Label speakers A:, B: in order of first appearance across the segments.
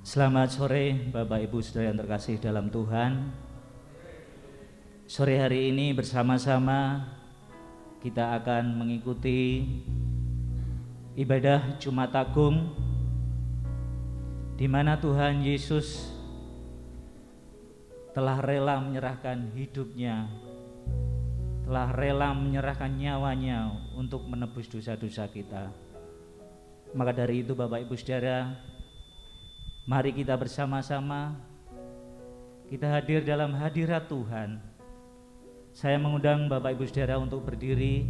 A: Selamat sore Bapak Ibu Saudara yang terkasih dalam Tuhan. Sore hari ini bersama-sama kita akan mengikuti ibadah Jumat Agung, di mana Tuhan Yesus telah rela menyerahkan hidupnya, telah rela menyerahkan nyawanya untuk menebus dosa-dosa kita. Maka dari itu Bapak Ibu Saudara, mari kita bersama-sama kita hadir dalam hadirat Tuhan. Saya mengundang Bapak Ibu Saudara untuk berdiri.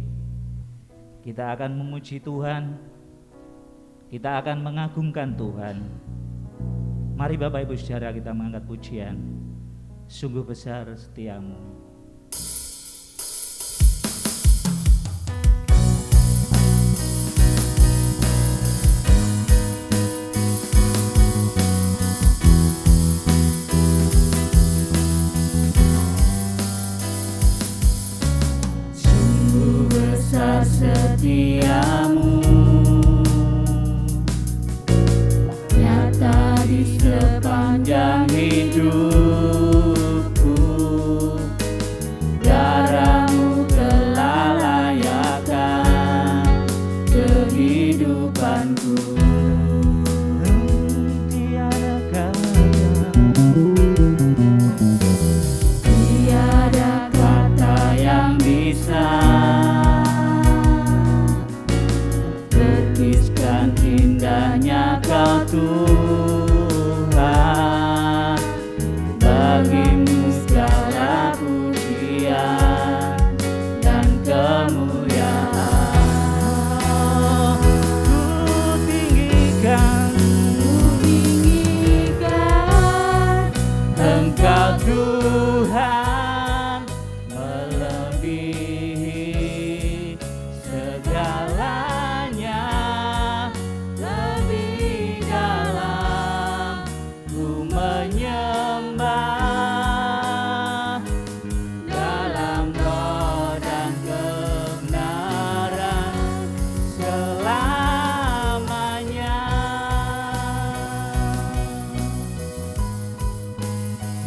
A: Kita akan memuji Tuhan, kita akan mengagungkan Tuhan. Mari Bapak Ibu Saudara kita mengangkat pujian. Sungguh besar setiamu. Setiamu nyata di sepanjang hidupku, darahmu telah layakkan kehidupanku. Tiada kata yang bisa indahnya Kau Tuhan, bagimu segala pujian dan kemuliaan. Ku tinggikan Engkau Tuhan, melebihi segalanya.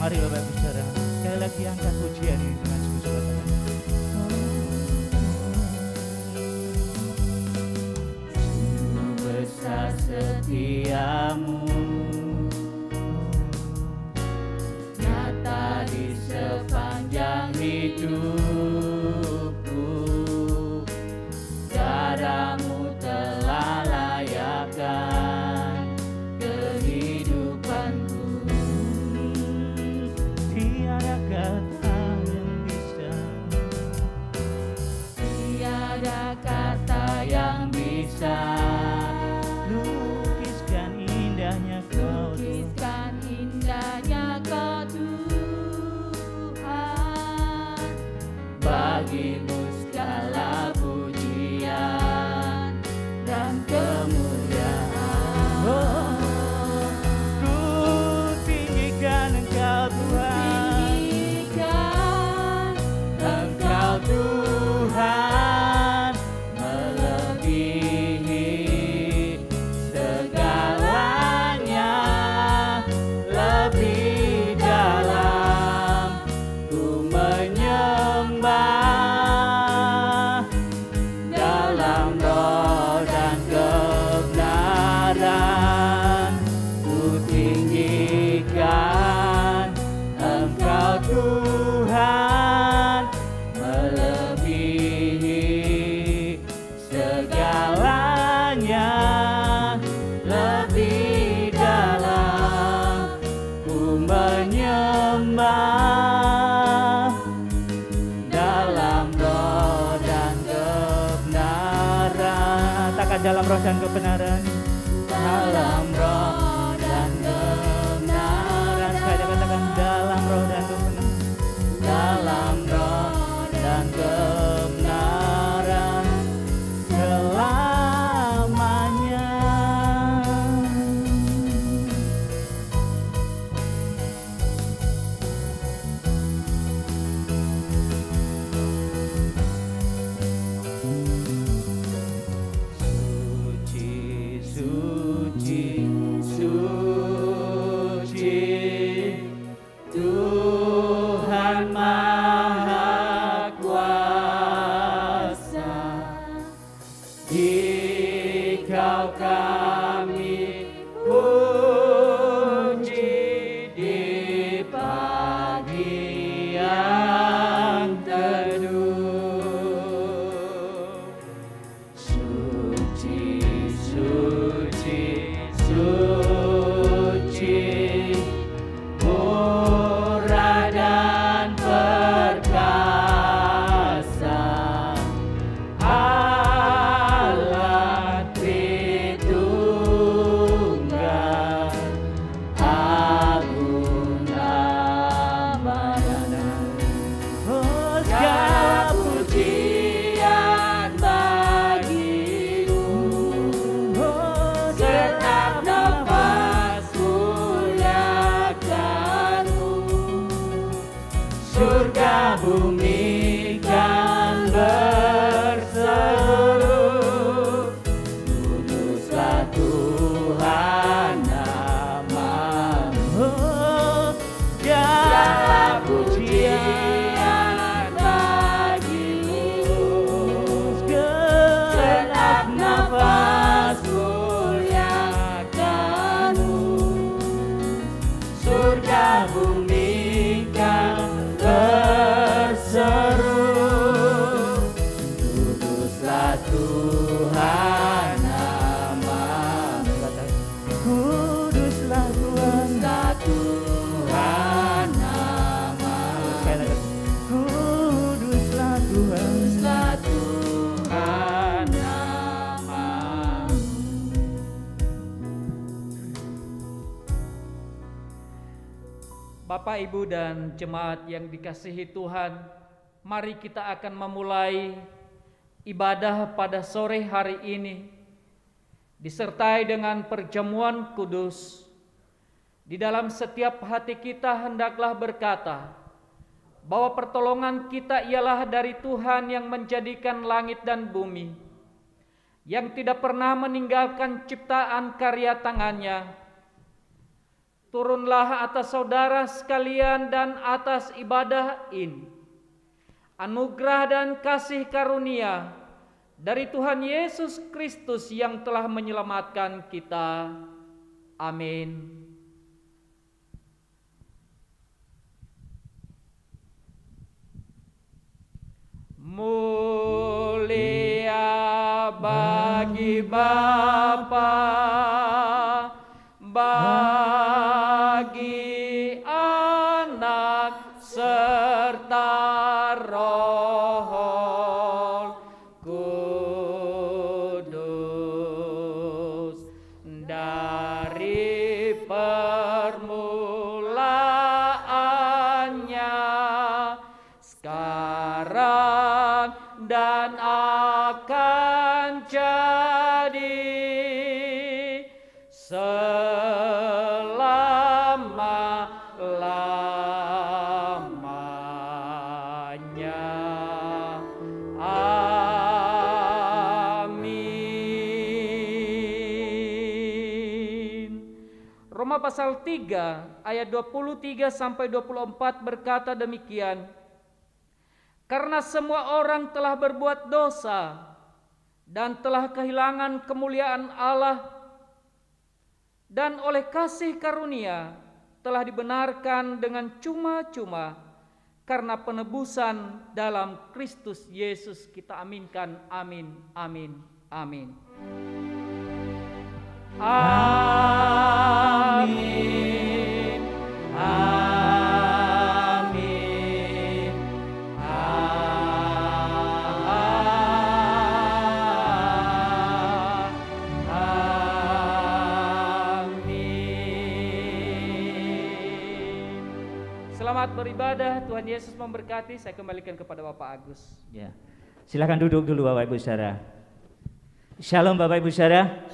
A: Mari Bapak Ibu Saudara, sekali lagi angkat pujian ini dengan sungguh-sungguh hati. Sungguh besar setiamu, nyata di sepanjang hidupku, darahmu telah layakkan kehidupanku. Tiada kata yang bisa, tiada kata yang bisa lukiskan indahnya Kau, lukiskan indahnya Kau Tuhan, bagimu segala pujian dan kemuliaan. Oh, ku tinggikan Engkau Tuhan, Tuhan, melebihi segalanya, lebih dalam ku menyembah dalam roh dan kebenaran. Ku tinggikan Engkau Tuhan, melebihi segalanya, lebih dalam ku menyembah dalam roh dan kebenaran. Katakan dalam roh dan kebenaran, dalam roh dan kebenaran. Saya katakan dalam roh dan kebenaran, dalam roh dan kebenaran selamanya. Suci, suci, suci.
B: kami puji di pagi yang teduh. Suci, suci, suci, murah dan perkasa, Allah Tritunggal, agung namanya. Oh, segala pujian bagimu, setiap nafas muliakanmu. Surga bumi kan berseru, kuduslah Tuhan namamu. Segala pujian bagimu, setiap nafas muliakanmu. Surga bumi kan berseru, kuduslah Tuhan namamu.
A: Kuduslah
B: Kuduslah Tuhan
A: Tuhan,
B: namamu.
A: kuduslah Tuhan.
B: Kuduslah Tuhan namamu.
C: Bapak, Ibu, dan jemaat yang dikasihi Tuhan, mari kita akan memulai ibadah pada sore hari ini, disertai dengan perjamuan kudus. Di dalam setiap hati kita hendaklah berkata bahwa pertolongan kita ialah dari Tuhan yang menjadikan langit dan bumi, yang tidak pernah meninggalkan ciptaan karya tangannya. Turunlah atas saudara sekalian dan atas ibadah ini anugerah dan kasih karunia dari Tuhan Yesus Kristus yang telah menyelamatkan kita. Amin. Mulia bagi Bapa, bagi Anak serta Roh Kudus, dari permulaannya, sekarang dan akan jadi selama-lamanya. Amin. Roma pasal 3 ayat 23 sampai 24 berkata demikian. Karena semua orang telah berbuat dosa dan telah kehilangan kemuliaan Allah, dan oleh kasih karunia telah dibenarkan dengan cuma-cuma karena penebusan dalam Kristus Yesus. Kita aminkan. Amin, amin, amin. Amin, amin, amin. Selamat beribadah, Tuhan Yesus memberkati. Saya kembalikan kepada Bapak Agus.
A: Ya, silakan duduk dulu Bapak Ibu Saudara. Shalom Bapak Ibu Saudara.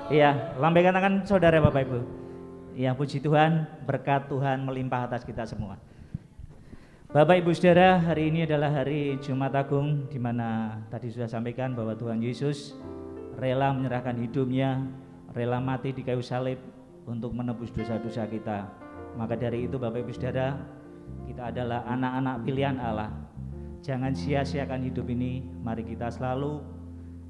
A: Iya, lambaikan tangan saudara Bapak Ibu. Ya, puji Tuhan, berkat Tuhan melimpah atas kita semua. Bapak Ibu Saudara, hari ini adalah hari Jumat Agung, di mana tadi sudah sampaikan bahwa Tuhan Yesus rela menyerahkan hidupnya, rela mati di kayu salib untuk menebus dosa-dosa kita. Maka dari itu Bapak Ibu Saudara, kita adalah anak-anak pilihan Allah. Jangan sia-siakan hidup ini, mari kita selalu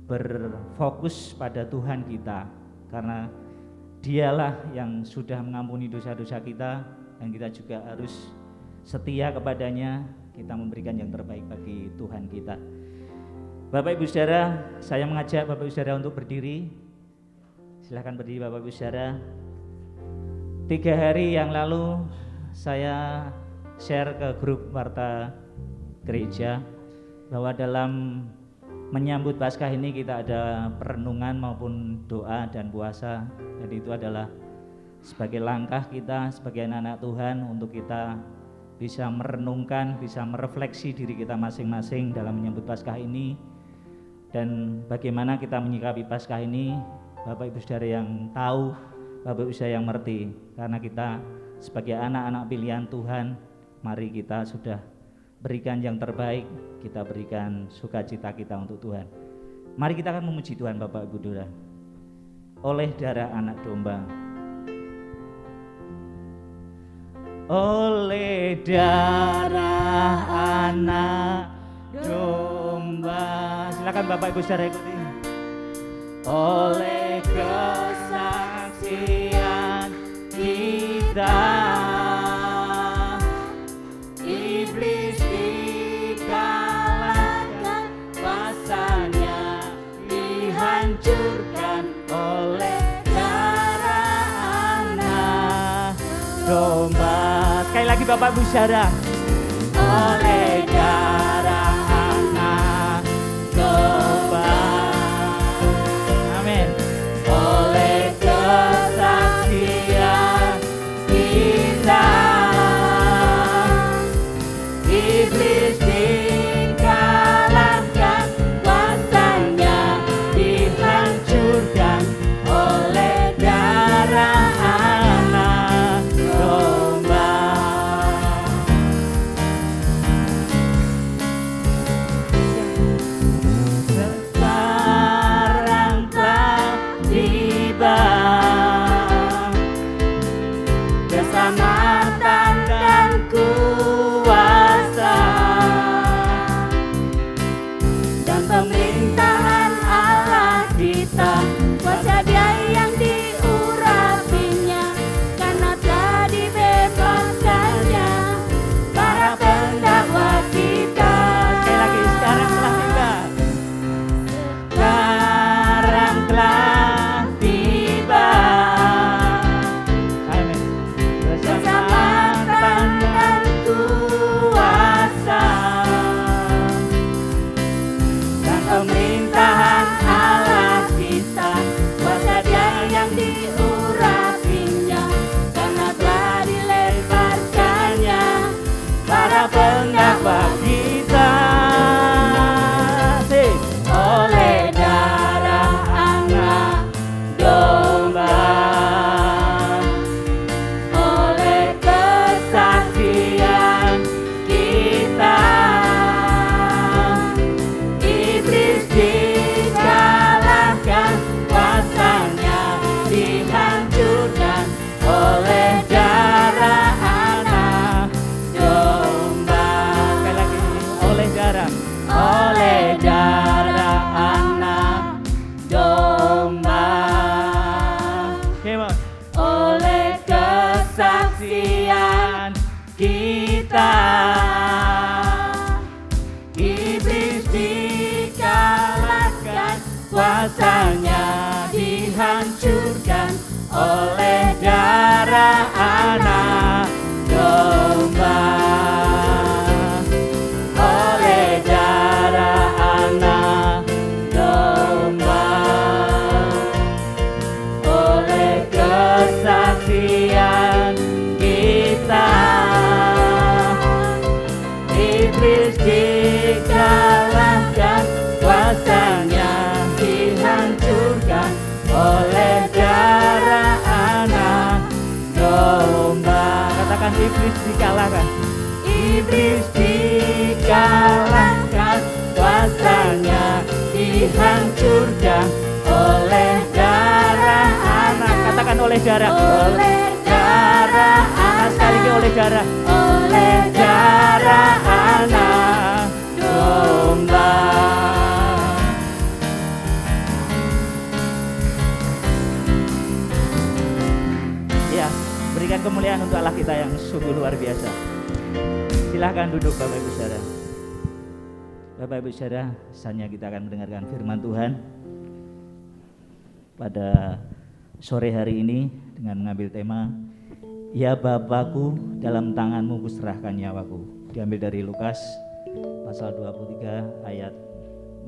A: berfokus pada Tuhan kita. karena Dialah yang sudah mengampuni dosa-dosa kita, dan kita juga harus setia kepadanya. Kita memberikan yang terbaik bagi Tuhan kita. Bapak Ibu Saudara, saya mengajak Bapak Ibu Saudara untuk berdiri. Silakan berdiri Bapak Ibu Saudara. 3 hari yang lalu saya share ke grup warta gereja bahwa dalam menyambut Paskah ini kita ada perenungan maupun doa dan puasa. Jadi itu adalah sebagai langkah kita sebagai anak-anak Tuhan untuk kita bisa merenungkan, bisa merefleksi diri kita masing-masing dalam menyambut Paskah ini, dan bagaimana kita menyikapi Paskah ini. Bapak Ibu Saudara yang tahu, Bapak Ibu Saudara yang mengerti, karena kita sebagai anak-anak pilihan Tuhan, mari kita sudah berikan yang terbaik, kita berikan sukacita kita untuk Tuhan. Mari kita akan memuji Tuhan Bapak Ibu Saudara. Oleh darah anak domba, oleh darah anak domba. Silakan Bapak Ibu Saudara ikuti. Oleh kesaksian kita, iblis dikalahkan, kuasanya dihancurkan oleh darah anak domba. Sekali lagi Bapak Ibu Saudara, oleh darah anak domba. Amin. Oleh kesaksian kita, iblis dikalahkan, kuasanya dihancurkan oleh darah anak domba. Sekarang telah tiba keselamatan dan kuasa, dan pemerintahan Allah kita, kuasa Dia yang diurapinya, karena telah dibebaskannya para pendakwa kita. Sekali lagi, sekarang telah tiba. Sekarang telah tiba. Amin. Keselamatan dan kuasa, dan pemerintahan Allah kita, kuasa Dia yang diurapinya, karena telah dileparkannya para pendakwa kita. Oleh darah anak domba, oleh kesaksian kita, iblis dikalahkan, kuasanya dihancurkan oleh darah anak domba. Sekali lagi, oleh darah anak domba. Oleh kesaksian kita, iblis dikalahkan, kuasanya dihancurkan oleh darah anak domba. Oleh darah anak domba, oleh kesaksian kita, iblis dikalahkan, kuasanya dihancurkan oleh darah anak domba. Katakan, iblis dikalahkan. Iblis dikalahkan, kuasanya dihancurkan oleh darah anak. Katakan, oleh darah. Oleh darah anak. Sekali lagi, oleh darah. Oleh darah anak domba. Berikan kemuliaan untuk Allah kita yang sungguh luar biasa. Silahkan duduk Bapak Ibu Saudara. Bapak Ibu Saudara, saatnya kita akan mendengarkan firman Tuhan pada sore hari ini dengan mengambil tema Ya Bapakku, dalam tanganmu kuserahkan nyawaku. Diambil dari Lukas pasal 23 ayat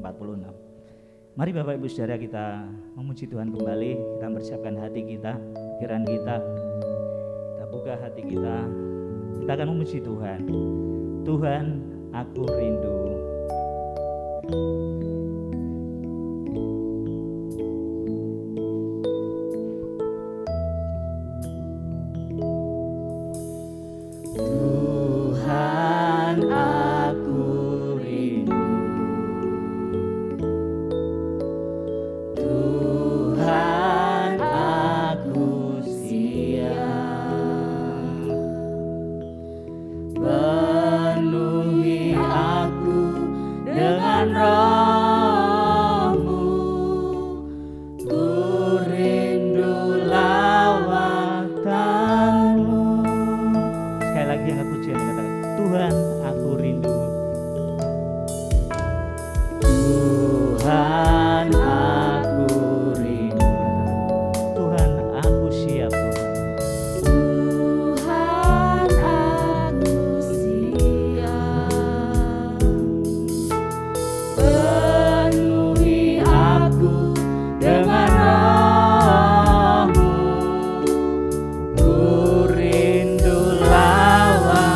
A: 46. Mari Bapak Ibu Saudara kita memuji Tuhan kembali. Kita mempersiapkan hati kita, pikiran kita, kita buka hati kita. Kita akan memuji Tuhan. Tuhan, aku rindu.
B: Tuhan, aku rindu. Tuhan, aku siap. Penuhi aku dengan roh-Mu. Ku rindu lawatan-Mu.
A: Sekali lagi angkat pujian, katakan Tuhan, aku rindu.
B: Tuhan, aku rindu.
A: Tuhan, aku siap.
B: Tuhan, aku siap. Penuhi aku dengan roh-Mu. Ku rindu lawatan-Mu.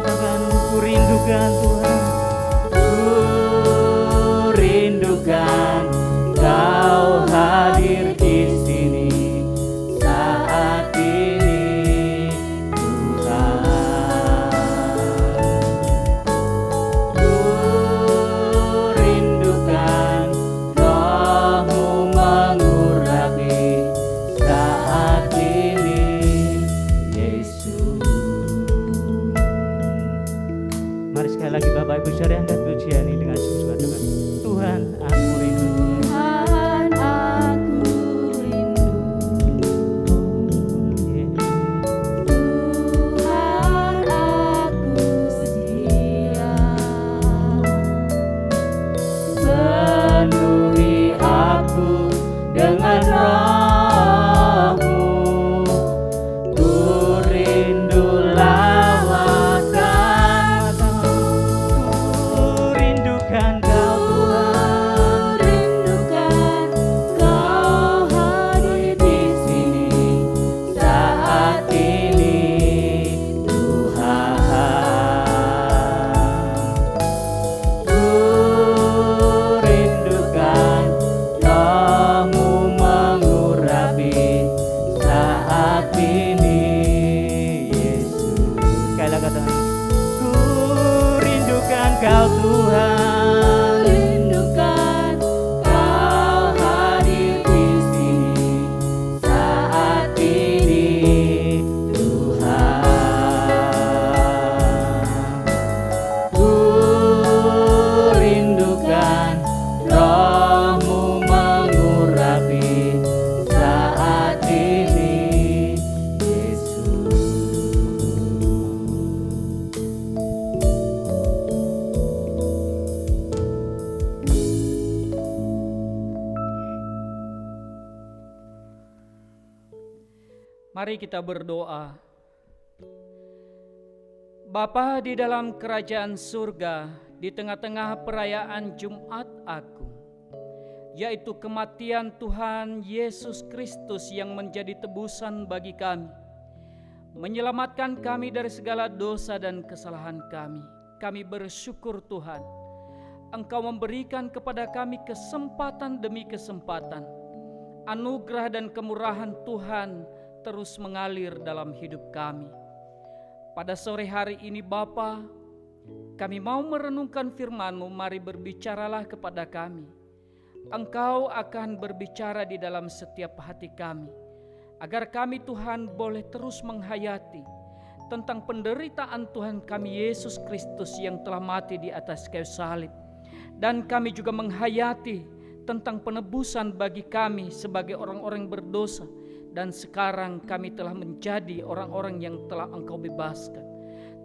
A: Katakan ku rindukan Tuhan.
B: Ku rindukan Kau hadir di sini saat ini, Tuhan. Ku rindukan Roh-Mu mengurapi saat ini, Yesus.
A: Mari sekali lagi Bapak Ibu Saudara angkat pujian ini dengan sungguh katakan Tuhan, aku rindu.
B: Tuhan, aku rindu. Tuhan, aku siap. Penuhi aku dengan roh-Mu. Ku rindu lawatan-Mu.
A: Ku rindukan Kau Tuhan.
B: Rindukan Kau hadir di sini saat ini, Tuhan. Ku rindukan Roh-Mu mengurapi saat ini, Yesus.
A: Sekali lagi katakan ku rindukan Kau Tuhan.
B: Rindukan Kau hadir di sini saat ini, Tuhan. Ku rindukan Roh-Mu mengurapi saat ini, Yesus.
C: Mari kita berdoa. Bapa di dalam kerajaan surga, di tengah-tengah perayaan Jumat Agung, yaitu kematian Tuhan Yesus Kristus yang menjadi tebusan bagi kami, menyelamatkan kami dari segala dosa dan kesalahan kami. Kami bersyukur Tuhan, Engkau memberikan kepada kami kesempatan demi kesempatan. Anugerah dan kemurahan Tuhan terus mengalir dalam hidup kami. Pada sore hari ini Bapa, kami mau merenungkan firman-Mu. Mari berbicaralah kepada kami. Engkau akan berbicara di dalam setiap hati kami, agar kami Tuhan boleh terus menghayati tentang penderitaan Tuhan kami Yesus Kristus yang telah mati di atas kayu salib. Dan kami juga menghayati tentang penebusan bagi kami sebagai orang-orang berdosa dan sekarang kami telah menjadi orang-orang yang telah Engkau bebaskan.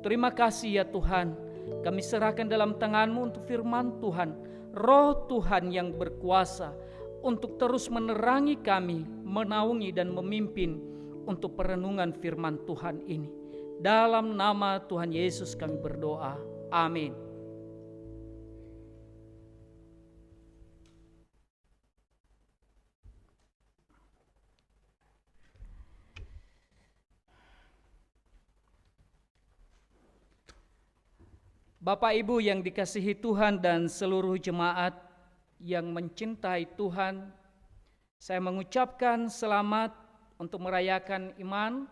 C: Terima kasih ya Tuhan, kami serahkan dalam tangan-Mu untuk firman Tuhan, Roh Tuhan yang berkuasa untuk terus menerangi kami, menaungi dan memimpin untuk perenungan firman Tuhan ini. Dalam nama Tuhan Yesus kami berdoa. Amin. Bapak Ibu yang dikasihi Tuhan dan seluruh jemaat yang mencintai Tuhan, saya mengucapkan selamat untuk merayakan iman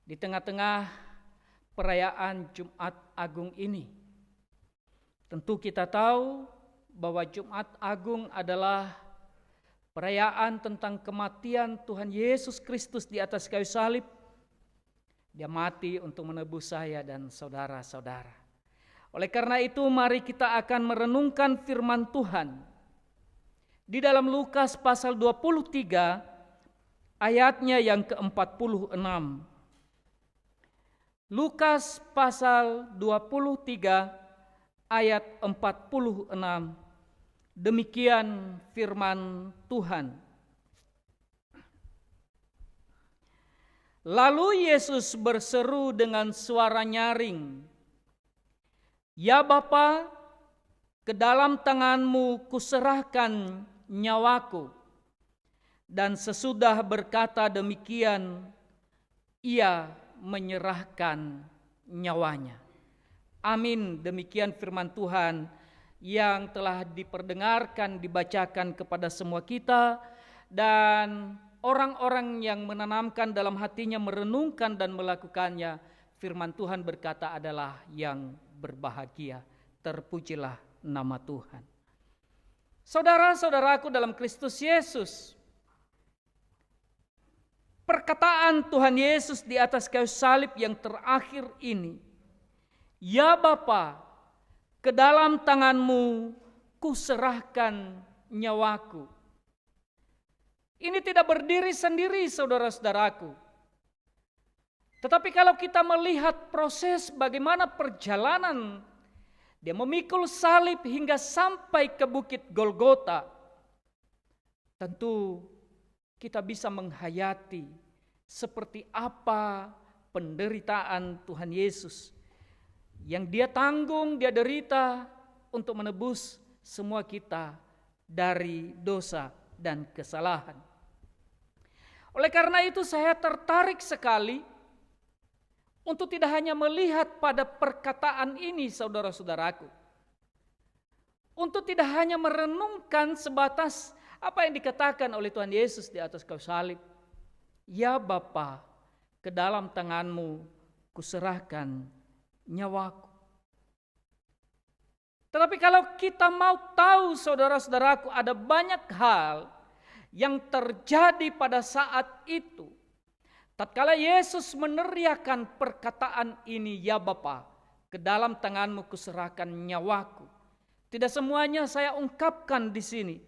C: di tengah-tengah perayaan Jumat Agung ini. Tentu kita tahu bahwa Jumat Agung adalah perayaan tentang kematian Tuhan Yesus Kristus di atas kayu salib. Dia mati untuk menebus saya dan saudara-saudara. Oleh karena itu mari kita akan merenungkan firman Tuhan di dalam Lukas pasal 23 ayatnya yang ke-46. Lukas pasal 23 ayat 46. Demikian firman Tuhan. Lalu Yesus berseru dengan suara nyaring, "Ya Bapa, ke dalam tangan-Mu kuserahkan nyawaku." Dan sesudah berkata demikian, ia menyerahkan nyawanya. Amin. Demikian firman Tuhan yang telah diperdengarkan, dibacakan kepada semua kita. Dan orang-orang yang menanamkan dalam hatinya, merenungkan dan melakukannya, firman Tuhan berkata adalah yang berbahagia. Terpujilah nama Tuhan. Saudara-saudaraku dalam Kristus Yesus, perkataan Tuhan Yesus di atas kayu salib yang terakhir ini, "Ya Bapa, ke dalam tangan-Mu kuserahkan nyawaku." Ini tidak berdiri sendiri saudara-saudaraku. Tetapi kalau kita melihat proses bagaimana perjalanan dia memikul salib hingga sampai ke bukit Golgota, tentu kita bisa menghayati seperti apa penderitaan Tuhan Yesus yang Dia tanggung, Dia derita untuk menebus semua kita dari dosa dan kesalahan. Oleh karena itu saya tertarik sekali untuk tidak hanya melihat pada perkataan ini saudara-saudaraku, untuk tidak hanya merenungkan sebatas apa yang dikatakan oleh Tuhan Yesus di atas kayu salib. "Ya Bapa, ke dalam tangan-Mu kuserahkan nyawaku." Tetapi kalau kita mau tahu saudara-saudaraku, ada banyak hal yang terjadi pada saat itu. Tatkala Yesus meneriakkan perkataan ini, "Ya Bapa, ke dalam tangan-Mu kuserahkan nyawaku." Tidak semuanya saya ungkapkan di sini,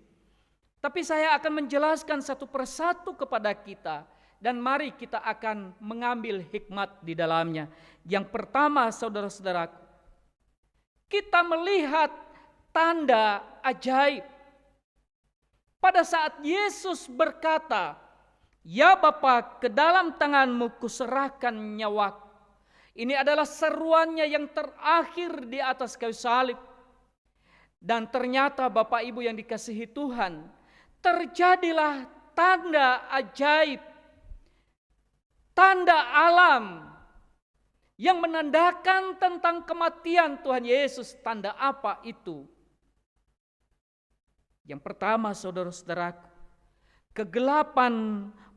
C: tapi saya akan menjelaskan satu persatu kepada kita, dan mari kita akan mengambil hikmat di dalamnya. Yang pertama saudara-saudaraku, kita melihat tanda ajaib. Pada saat Yesus berkata, "Ya Bapa, ke dalam tangan-Mu kuserahkan nyawaku." Ini adalah seruannya yang terakhir di atas kayu salib. Dan ternyata Bapak Ibu yang dikasihi Tuhan, terjadilah tanda ajaib, tanda alam yang menandakan tentang kematian Tuhan Yesus. Tanda apa itu? Yang pertama saudara-saudaraku, kegelapan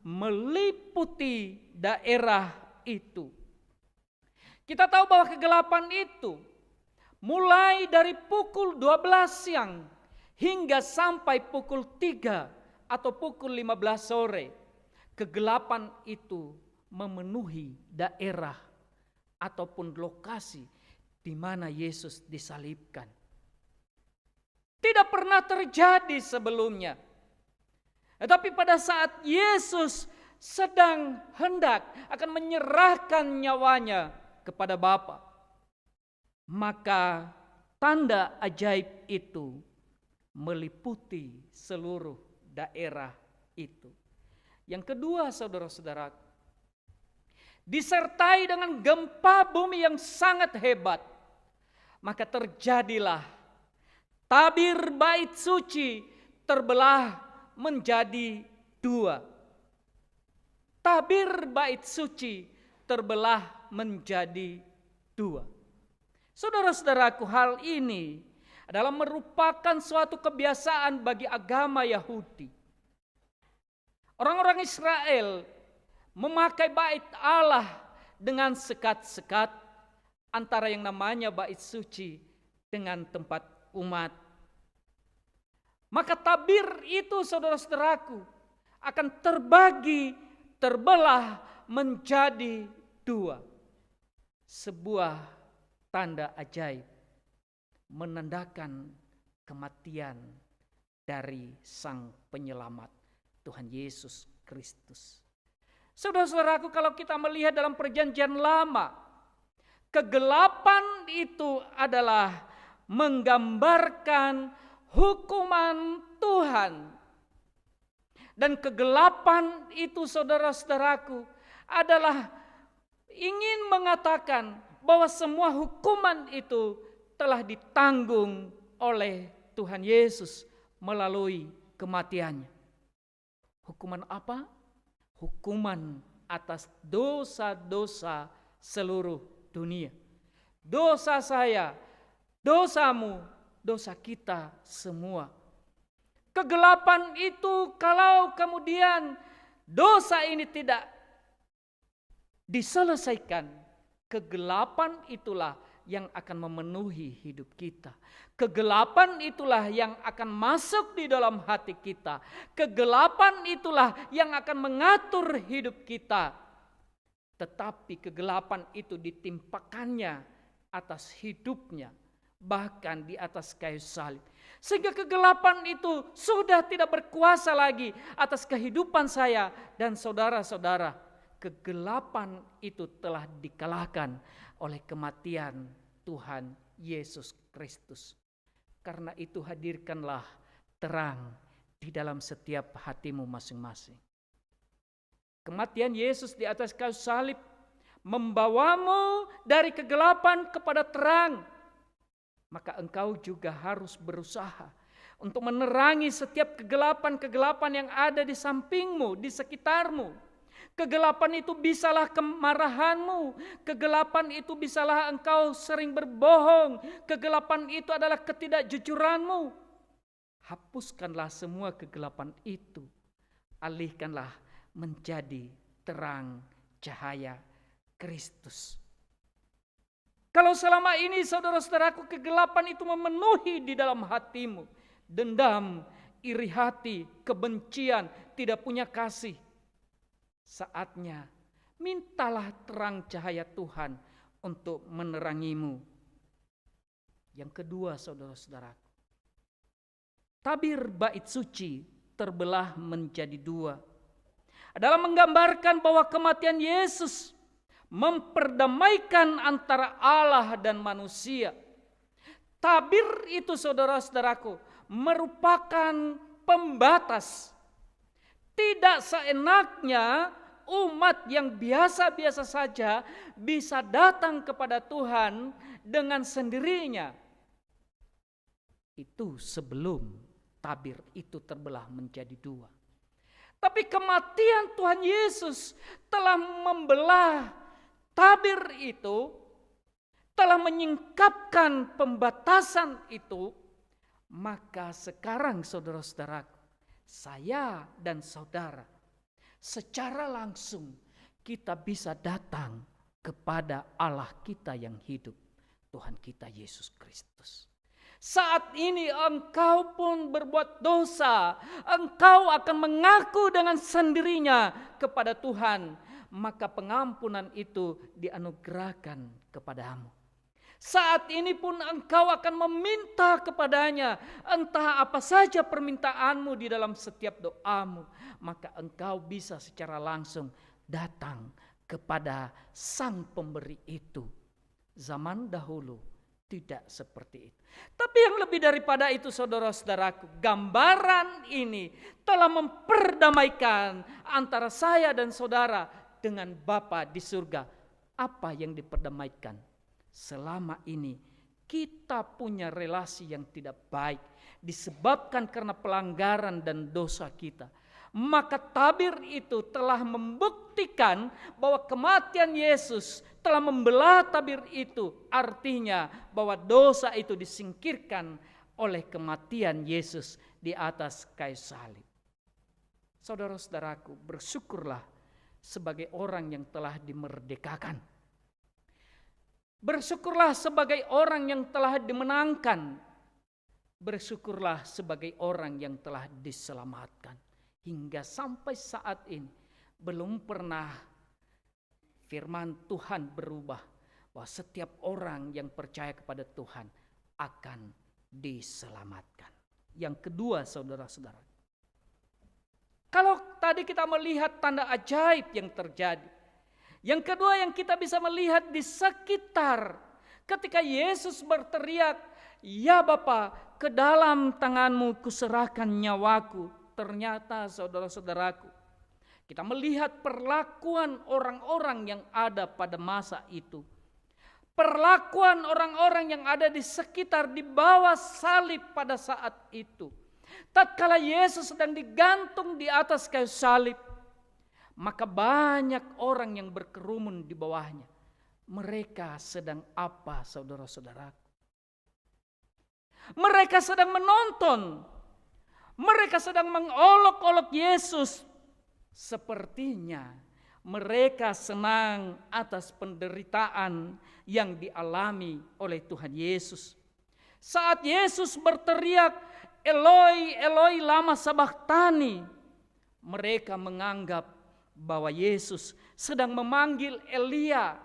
C: meliputi daerah itu. Kita tahu bahwa kegelapan itu mulai dari pukul 12 siang hingga sampai pukul 3 atau pukul 15 sore. Kegelapan itu memenuhi daerah ataupun lokasi di mana Yesus disalibkan. Tidak pernah terjadi sebelumnya. Tetapi pada saat Yesus sedang hendak akan menyerahkan nyawanya kepada Bapa. Maka tanda ajaib itu meliputi seluruh daerah itu. Yang kedua, saudara-saudara, disertai dengan gempa bumi yang sangat hebat, maka terjadilah tabir bait suci terbelah menjadi dua. Tabir bait suci terbelah menjadi dua. Saudara-saudaraku, hal ini adalah merupakan suatu kebiasaan bagi agama Yahudi. Orang-orang Israel memakai bait Allah dengan sekat-sekat antara yang namanya bait suci dengan tempat umat. Maka tabir itu, saudara-saudaraku, akan terbelah menjadi dua. Sebuah tanda ajaib menandakan kematian dari Sang Penyelamat Tuhan Yesus Kristus. Saudara-saudaraku, kalau kita melihat dalam Perjanjian Lama, kegelapan itu adalah menggambarkan hukuman Tuhan. Dan kegelapan itu, saudara-saudaraku, adalah ingin mengatakan bahwa semua hukuman itu telah ditanggung oleh Tuhan Yesus melalui kematiannya. Hukuman apa? Hukuman atas dosa-dosa seluruh dunia. Dosa saya, dosamu, dosa kita semua. Kegelapan itu kalau kemudian dosa ini tidak diselesaikan, kegelapan itulah yang akan memenuhi hidup kita. Kegelapan itulah yang akan masuk di dalam hati kita. Kegelapan itulah yang akan mengatur hidup kita. Tetapi kegelapan itu ditimpakannya atas hidupnya, bahkan di atas kayu salib. Sehingga kegelapan itu sudah tidak berkuasa lagi atas kehidupan saya dan saudara-saudara. Kegelapan itu telah dikalahkan oleh kematian Tuhan Yesus Kristus. Karena itu hadirkanlah terang di dalam setiap hatimu masing-masing. Kematian Yesus di atas kayu salib membawamu dari kegelapan kepada terang. Maka engkau juga harus berusaha untuk menerangi setiap kegelapan-kegelapan yang ada di sampingmu, di sekitarmu. Kegelapan itu bisalah kemarahanmu. Kegelapan itu bisalah engkau sering berbohong. Kegelapan itu adalah ketidakjujuranmu. Hapuskanlah semua kegelapan itu. Alihkanlah menjadi terang cahaya Kristus. Kalau selama ini saudara-saudaraku kegelapan itu memenuhi di dalam hatimu. Dendam, iri hati, kebencian, tidak punya kasih. Saatnya mintalah terang cahaya Tuhan untuk menerangimu. Yang kedua, saudara-saudaraku, tabir bait suci terbelah menjadi dua adalah menggambarkan bahwa kematian Yesus memperdamaikan antara Allah dan manusia. Tabir itu, saudara-saudaraku, merupakan pembatas. Tidak seenaknya umat yang biasa-biasa saja bisa datang kepada Tuhan dengan sendirinya. Itu sebelum tabir itu terbelah menjadi dua. Tapi kematian Tuhan Yesus telah membelah tabir itu, telah menyingkapkan pembatasan itu. Maka sekarang saudara-saudaraku, saya dan saudara secara langsung kita bisa datang kepada Allah kita yang hidup, Tuhan kita Yesus Kristus. Saat ini engkau pun berbuat dosa, engkau akan mengaku dengan sendirinya kepada Tuhan, maka pengampunan itu dianugerahkan kepadamu. Saat ini pun engkau akan meminta kepadanya entah apa saja permintaanmu di dalam setiap doamu, maka engkau bisa secara langsung datang kepada Sang Pemberi itu. Zaman dahulu tidak seperti itu. Tapi yang lebih daripada itu, saudara-saudaraku, gambaran ini telah memperdamaikan antara saya dan saudara dengan Bapa di surga. Apa yang diperdamaikan? Selama ini kita punya relasi yang tidak baik disebabkan karena pelanggaran dan dosa kita. Maka tabir itu telah membuktikan bahwa kematian Yesus telah membelah tabir itu. Artinya bahwa dosa itu disingkirkan oleh kematian Yesus di atas kayu salib. Saudara-saudaraku, bersyukurlah sebagai orang yang telah dimerdekakan. Bersyukurlah sebagai orang yang telah dimenangkan. Bersyukurlah sebagai orang yang telah diselamatkan. Hingga sampai saat ini belum pernah firman Tuhan berubah, bahwa setiap orang yang percaya kepada Tuhan akan diselamatkan. Yang kedua, saudara-saudara, kalau tadi kita melihat tanda ajaib yang terjadi, yang kedua yang kita bisa melihat di sekitar ketika Yesus berteriak, "Ya Bapa, ke dalam tanganmu kuserahkan nyawaku." Ternyata saudara-saudaraku, kita melihat perlakuan orang-orang yang ada pada masa itu. Perlakuan orang-orang yang ada di sekitar di bawah salib pada saat itu. Tatkala Yesus sedang digantung di atas kayu salib, maka banyak orang yang berkerumun di bawahnya. Mereka sedang apa, saudara-saudaraku? Mereka sedang menonton. Mereka sedang mengolok-olok Yesus. Sepertinya mereka senang atas penderitaan yang dialami oleh Tuhan Yesus. Saat Yesus berteriak, "Eloi, Eloi, lama sabachthani," mereka menganggap bahwa Yesus sedang memanggil Elia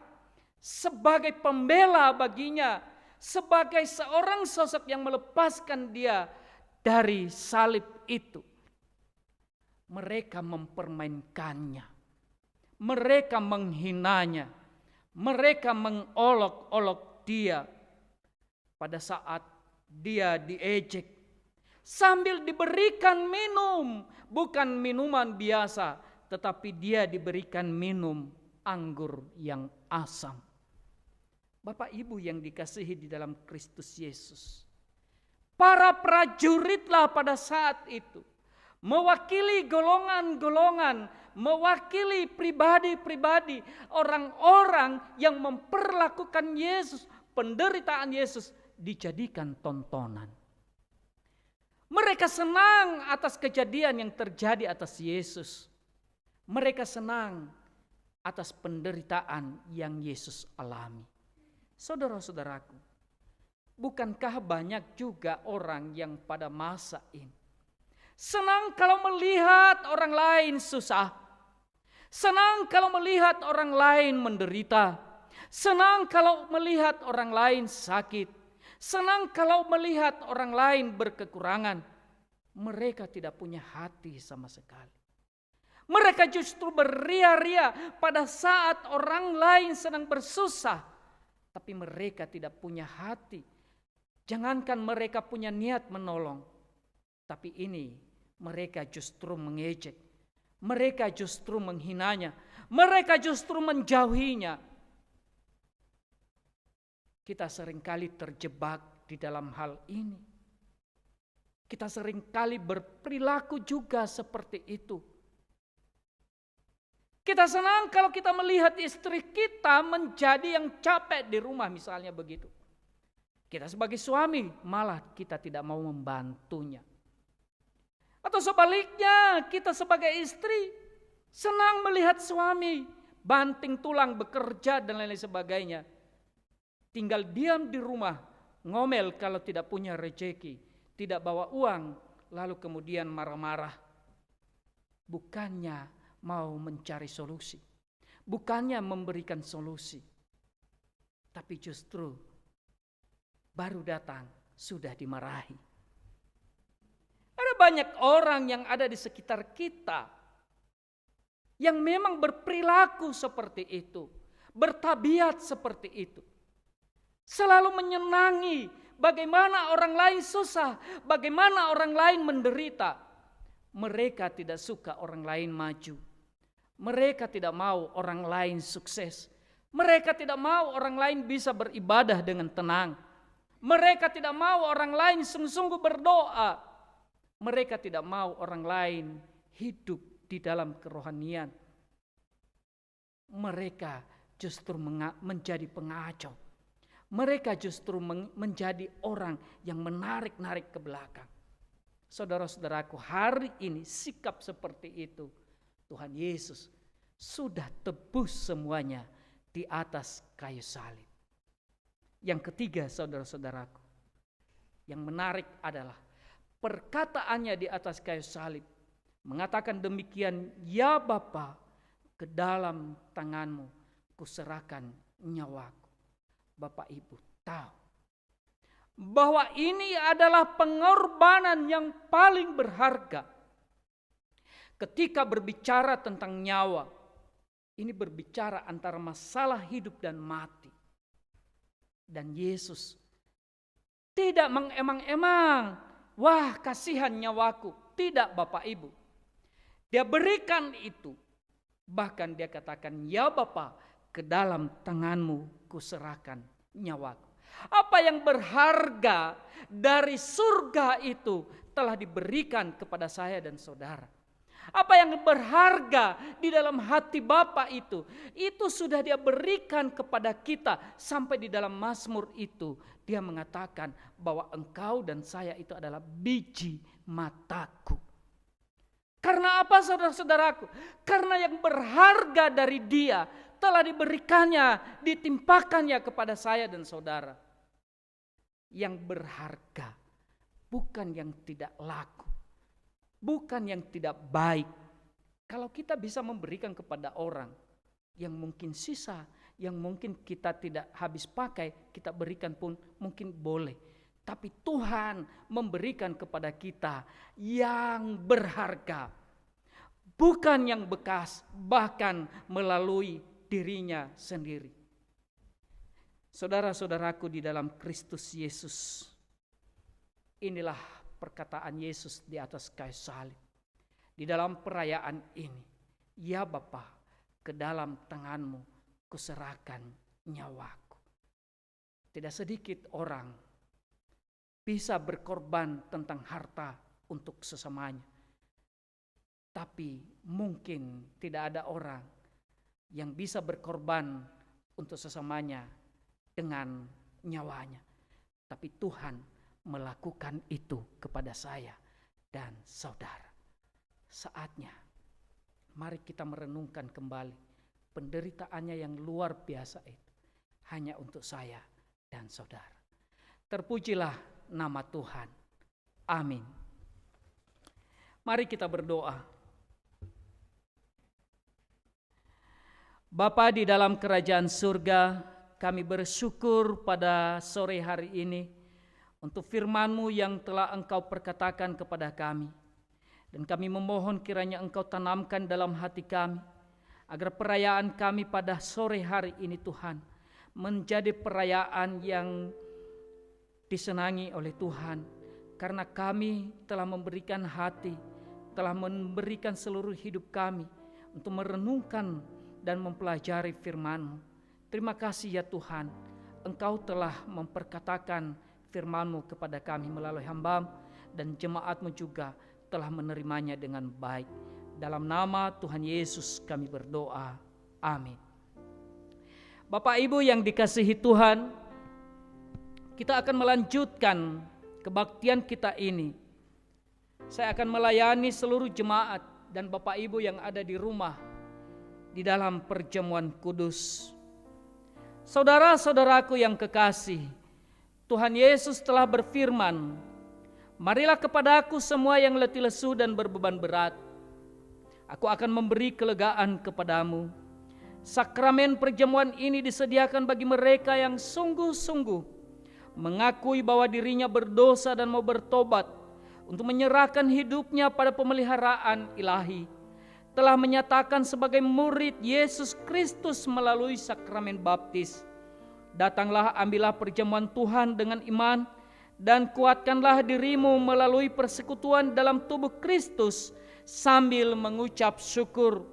C: sebagai pembela baginya, sebagai seorang sosok yang melepaskan dia dari salib itu. Mereka mempermainkannya, mereka menghinanya, mereka mengolok-olok dia pada saat dia diejek, sambil diberikan minum, bukan minuman biasa, tetapi dia diberikan minum anggur yang asam. Bapak Ibu yang dikasihi di dalam Kristus Yesus, para prajuritlah pada saat itu mewakili golongan-golongan, mewakili pribadi-pribadi, orang-orang yang memperlakukan Yesus, penderitaan Yesus dijadikan tontonan. Mereka senang atas kejadian yang terjadi atas Yesus. Mereka senang atas penderitaan yang Yesus alami. Saudara-saudaraku, bukankah banyak juga orang yang pada masa ini senang kalau melihat orang lain susah, senang kalau melihat orang lain menderita, senang kalau melihat orang lain sakit, senang kalau melihat orang lain berkekurangan. Mereka tidak punya hati sama sekali. Mereka justru beria-ria pada saat orang lain sedang bersusah, tapi mereka tidak punya hati. Jangankan mereka punya niat menolong, tapi ini mereka justru mengejek, mereka justru menghinanya, mereka justru menjauhinya. Kita seringkali terjebak di dalam hal ini. Kita seringkali berperilaku juga seperti itu. Kita senang kalau kita melihat istri kita menjadi yang capek di rumah, misalnya begitu. Kita sebagai suami malah kita tidak mau membantunya. Atau sebaliknya, kita sebagai istri senang melihat suami banting tulang bekerja dan lain-lain sebagainya. Tinggal diam di rumah, ngomel kalau tidak punya rezeki, tidak bawa uang, lalu kemudian marah-marah. Bukannya mau mencari solusi, bukannya memberikan solusi, tapi justru baru datang sudah dimarahi. Ada banyak orang yang ada di sekitar kita yang memang berperilaku seperti itu, bertabiat seperti itu. Selalu menyenangi bagaimana orang lain susah, bagaimana orang lain menderita. Mereka tidak suka orang lain maju. Mereka tidak mau orang lain sukses. Mereka tidak mau orang lain bisa beribadah dengan tenang. Mereka tidak mau orang lain sungguh-sungguh berdoa. Mereka tidak mau orang lain hidup di dalam kerohanian. Mereka justru menjadi pengacau. Mereka justru menjadi orang yang menarik-narik ke belakang. Saudara-saudaraku, hari ini sikap seperti itu Tuhan Yesus sudah tebus semuanya di atas kayu salib. Yang ketiga, saudara-saudaraku, yang menarik adalah perkataannya di atas kayu salib mengatakan demikian, ya Bapa, ke dalam tanganmu kuserahkan nyawaku. Bapak Ibu tahu bahwa ini adalah pengorbanan yang paling berharga. Ketika berbicara tentang nyawa, ini berbicara antara masalah hidup dan mati. Dan Yesus tidak mengemang-emang, wah kasihan nyawaku. Tidak Bapak Ibu. Dia berikan itu. Bahkan dia katakan, ya Bapa, ke dalam tanganmu kuserahkan nyawaku. Apa yang berharga dari surga itu telah diberikan kepada saya dan saudara. Apa yang berharga di dalam hati Bapa itu sudah dia berikan kepada kita. Sampai di dalam Mazmur itu dia mengatakan bahwa engkau dan saya itu adalah biji mataku. Karena apa saudara-saudaraku? Karena yang berharga dari dia telah diberikannya, ditimpakannya kepada saya dan saudara. Yang berharga, bukan yang tidak laku, bukan yang tidak baik. Kalau kita bisa memberikan kepada orang yang mungkin sisa, yang mungkin kita tidak habis pakai, kita berikan pun mungkin boleh. Tapi Tuhan memberikan kepada kita yang berharga, bukan yang bekas, bahkan melalui dirinya sendiri. Saudara-saudaraku di dalam Kristus Yesus, inilah perkataan Yesus di atas kayu salib. Di dalam perayaan ini, ya Bapa, ke dalam tanganmu kuserahkan nyawaku. Tidak sedikit orang bisa berkorban tentang harta untuk sesamanya. Tapi mungkin tidak ada orang yang bisa berkorban untuk sesamanya dengan nyawanya. Tapi Tuhan melakukan itu kepada saya dan saudara. Saatnya mari kita merenungkan kembali penderitaannya yang luar biasa itu hanya untuk saya dan saudara. Terpujilah nama Tuhan. Amin. Mari kita berdoa. Bapa di dalam kerajaan surga, kami bersyukur pada sore hari ini untuk firman-Mu yang telah Engkau perkatakan kepada kami. Dan kami memohon kiranya Engkau tanamkan dalam hati kami, agar perayaan kami pada sore hari ini Tuhan, menjadi perayaan yang disenangi oleh Tuhan. Karena kami telah memberikan hati, telah memberikan seluruh hidup kami untuk merenungkan dan mempelajari firman-Mu. Terima kasih ya Tuhan, Engkau telah memperkatakan firman-Mu kepada kami melalui hamba-Mu, dan jemaat-Mu juga telah menerimanya dengan baik. Dalam nama Tuhan Yesus kami berdoa. Amin. Bapak Ibu yang dikasihi Tuhan, kita akan melanjutkan kebaktian kita ini. Saya akan melayani seluruh jemaat dan Bapak Ibu yang ada di rumah di dalam perjamuan kudus. Saudara-saudaraku yang kekasih, Tuhan Yesus telah berfirman, marilah kepadaku semua yang letih lesu dan berbeban berat, aku akan memberi kelegaan kepadamu. Sakramen perjamuan ini disediakan bagi mereka yang sungguh-sungguh mengakui bahwa dirinya berdosa dan mau bertobat, untuk menyerahkan hidupnya pada pemeliharaan ilahi, telah menyatakan sebagai murid Yesus Kristus melalui sakramen baptis. Datanglah, ambillah perjamuan Tuhan dengan iman, dan kuatkanlah dirimu melalui persekutuan dalam tubuh Kristus sambil mengucap syukur.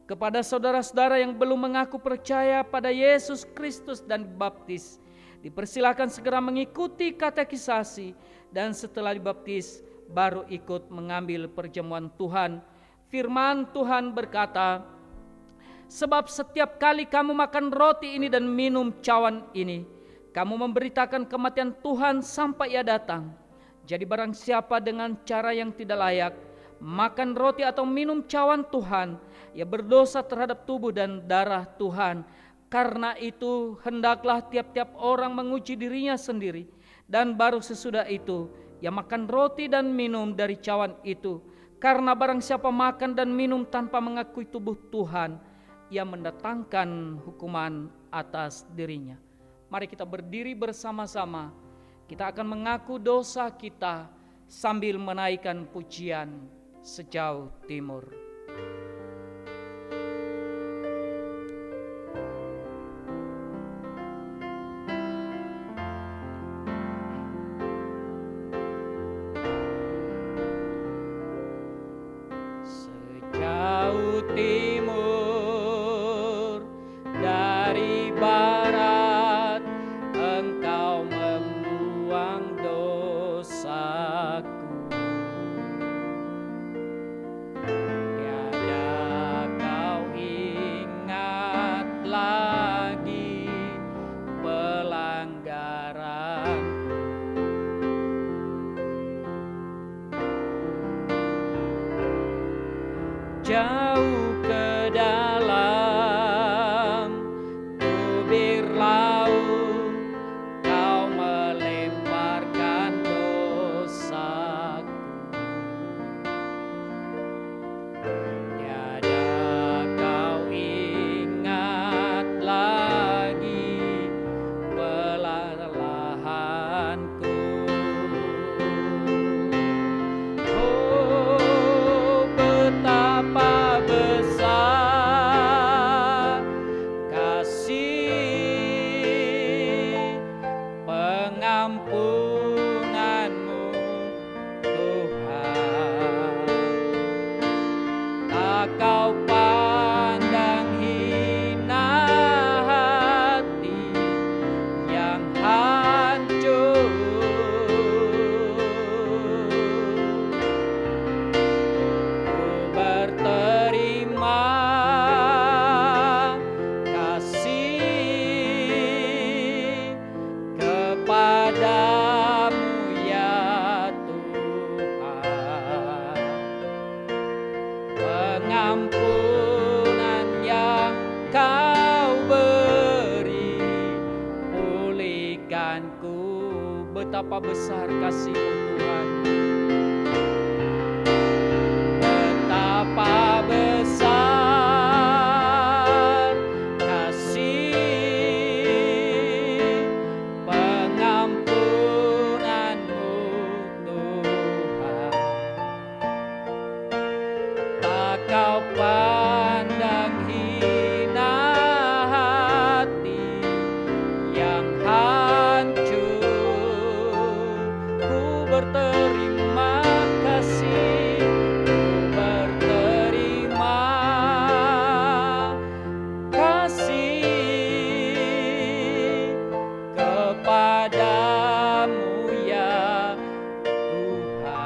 C: Kepada saudara-saudara yang belum mengaku percaya pada Yesus Kristus dan dibaptis, dipersilakan segera mengikuti katekisasi, dan setelah dibaptis baru ikut mengambil perjamuan Tuhan. Firman Tuhan berkata, sebab setiap kali kamu makan roti ini dan minum cawan ini, kamu memberitakan kematian Tuhan sampai Ia datang. Jadi barang siapa dengan cara yang tidak layak makan roti atau minum cawan Tuhan, ia berdosa terhadap tubuh dan darah Tuhan. Karena itu hendaklah tiap-tiap orang menguji dirinya sendiri, dan baru sesudah itu ia makan roti dan minum dari cawan itu. Karena barang siapa makan dan minum tanpa mengakui tubuh Tuhan, ia mendatangkan hukuman atas dirinya. Mari kita berdiri bersama-sama. Kita akan mengaku dosa kita sambil menaikkan pujian Sejauh Timur. Sejauh timur dari barat, Engkau membuang dosaku. Tiada kau ingat lagi pelanggaran. Jauh ke dalam tubir laut, kau melemparkan dosaku. Tiada kau ingat lagi pelalahanku. Oh, betapa besar kasih pengampunanmu, Tuhan. Tak kau pandang hina hati yang hancur. Ku berterima kasih kepadamu ya Tuhan. Pengampunan yang kau beri, pulihkanku. Betapa besar kasih-Mu Tuhan. Betapa besar kasih pengampunan-Mu Tuhan. Tak kau pandang hina hati yang hancur. Ku berterima kasih, ku berterima kasih kepadamu ya Tuhan.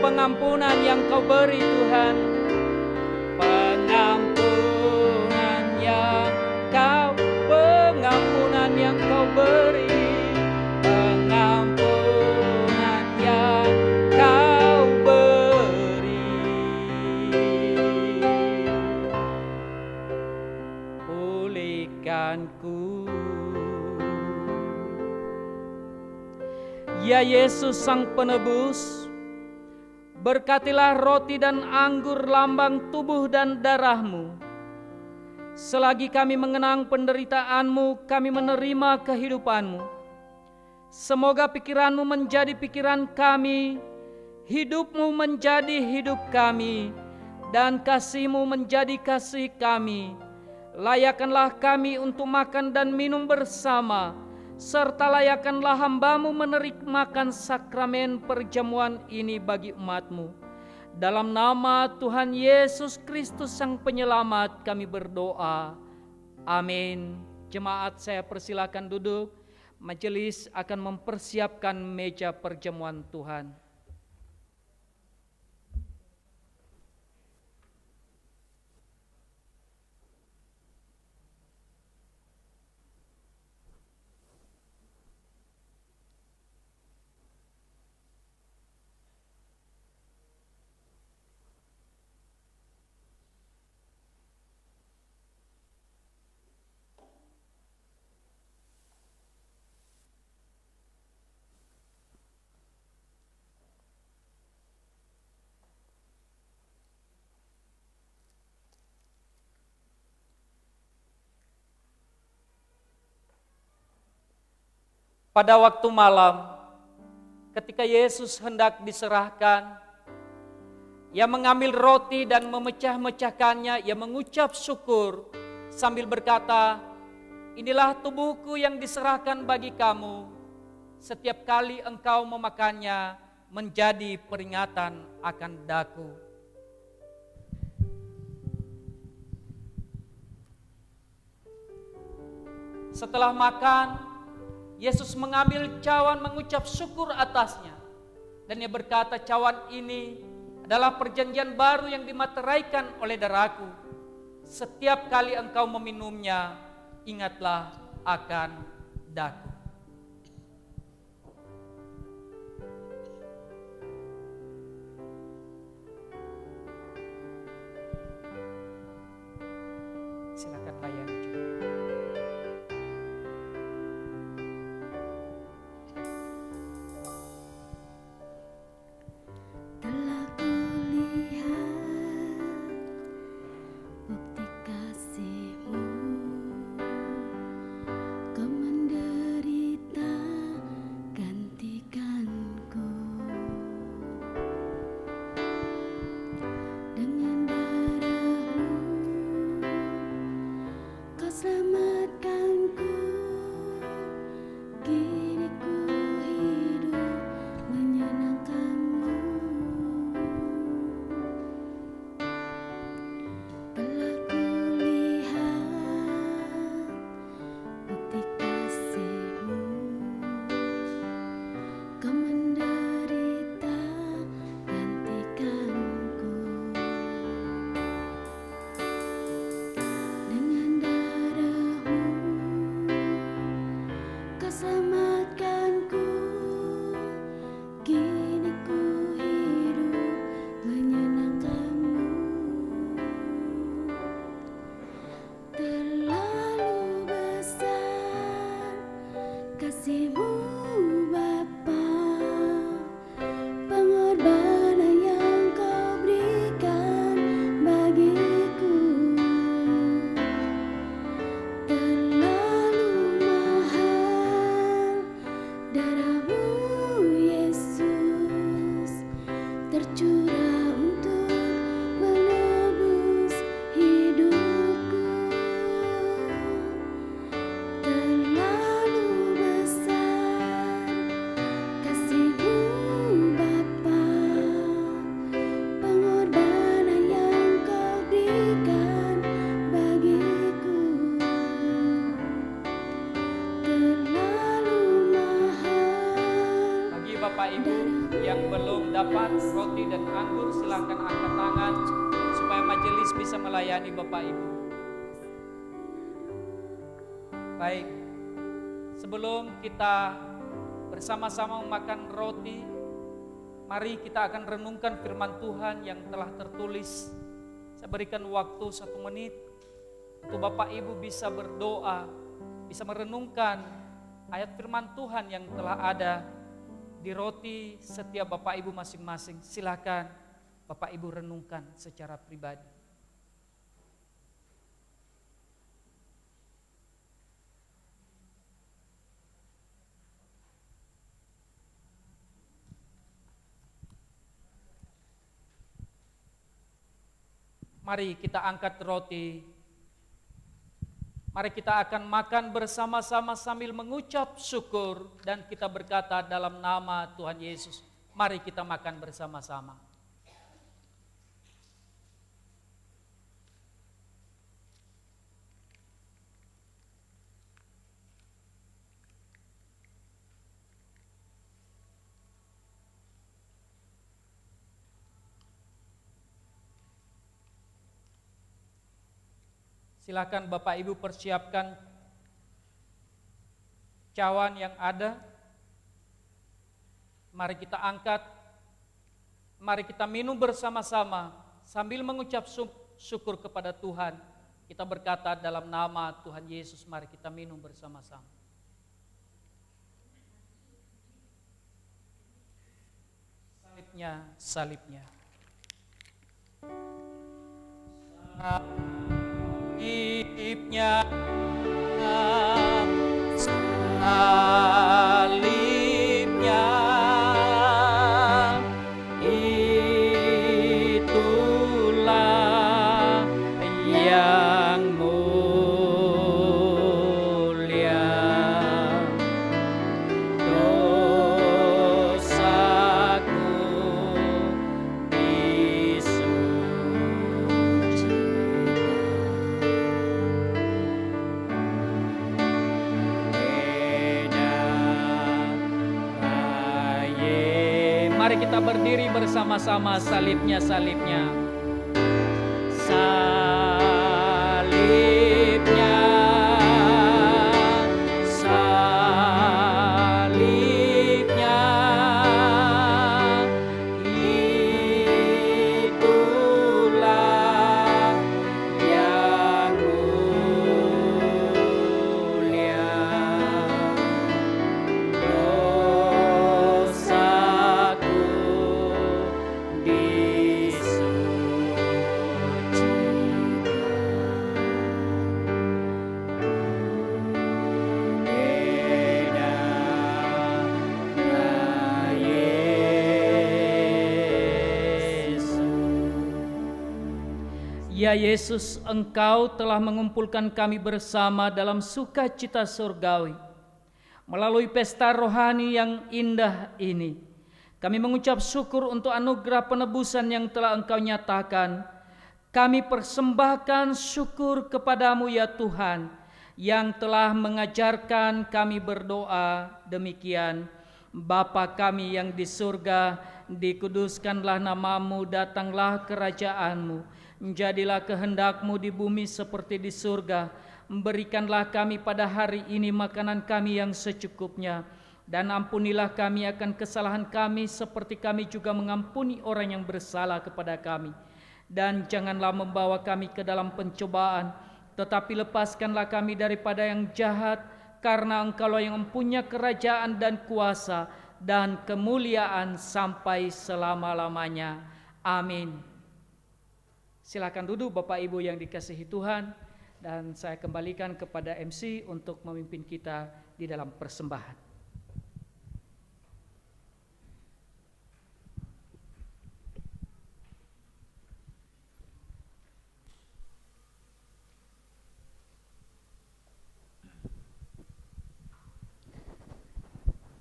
C: Pengampunan yang kau beri Tuhan, pengampunan yang kau beri, pengampunan yang kau beri, pulihkanku. Ya Yesus Sang Penebus, berkatilah roti dan anggur lambang tubuh dan darah-Mu Selagi kami mengenang penderitaan-Mu, kami menerima kehidupan-Mu. Semoga pikiran-Mu menjadi pikiran kami, hidup-Mu menjadi hidup kami, dan kasih-Mu menjadi kasih kami. Layakkanlah kami untuk makan dan minum bersama, serta layakkanlah hamba-Mu menerimakan sakramen perjamuan ini bagi umat-Mu. Dalam nama Tuhan Yesus Kristus Sang Penyelamat kami berdoa. Amin. Jemaat, saya persilakan duduk. Majelis akan mempersiapkan meja perjamuan Tuhan. Pada waktu malam, ketika Yesus hendak diserahkan, Ia mengambil roti dan memecah-mecahkannya. Ia mengucap syukur sambil berkata, "Inilah tubuhku yang diserahkan bagi kamu. Setiap kali engkau memakannya, menjadi peringatan akan daku." Setelah makan, Yesus mengambil cawan, mengucap syukur atasnya. Dan Ia berkata, "Cawan ini adalah perjanjian baru yang dimateraikan oleh darahku. Setiap kali engkau meminumnya, ingatlah akan daku." Silakan layani. dapat roti dan anggur, silakan angkat tangan supaya majelis bisa melayani Bapak Ibu. Baik, sebelum kita bersama-sama memakan roti, mari kita akan renungkan firman Tuhan yang telah tertulis. Saya berikan waktu 1 menit untuk Bapak Ibu bisa berdoa, bisa merenungkan ayat firman Tuhan yang telah ada di roti setiap Bapak Ibu masing-masing. Silakan Bapak Ibu renungkan secara pribadi. Mari kita angkat roti. Mari kita akan makan bersama-sama sambil mengucap syukur dan kita berkata dalam nama Tuhan Yesus. Mari kita makan bersama-sama. Silakan Bapak Ibu persiapkan cawan yang ada. Mari kita angkat, mari kita minum bersama-sama sambil mengucap syukur kepada Tuhan. Kita berkata dalam nama Tuhan Yesus, mari kita minum bersama-sama. Salibnya, salibnya. Salibnya, salibnya, itulah yang mulia. Dosaku Mari kita berdiri bersama-sama, salibnya, salibnya. Salibnya, salibnya, itulah yang mulia. Ya Yesus, Engkau telah mengumpulkan kami bersama dalam sukacita surgawi. Melalui pesta rohani yang indah ini, kami mengucap syukur untuk anugerah penebusan yang telah Engkau nyatakan. Kami persembahkan syukur kepadamu ya Tuhan, yang telah mengajarkan kami berdoa demikian. Bapa kami yang di surga, dikuduskanlah namamu, datanglah kerajaanmu. Jadilah kehendak-Mu di bumi seperti di surga. Berikanlah kami pada hari ini makanan kami yang secukupnya. Dan ampunilah kami akan kesalahan kami seperti kami juga mengampuni orang yang bersalah kepada kami. Dan janganlah membawa kami ke dalam pencobaan, tetapi lepaskanlah kami daripada yang jahat, karena Engkaulah yang mempunyai kerajaan dan kuasa dan kemuliaan sampai selama-lamanya. Amin. Silakan duduk Bapak Ibu yang dikasihi Tuhan, dan saya kembalikan kepada MC untuk memimpin kita di dalam persembahan.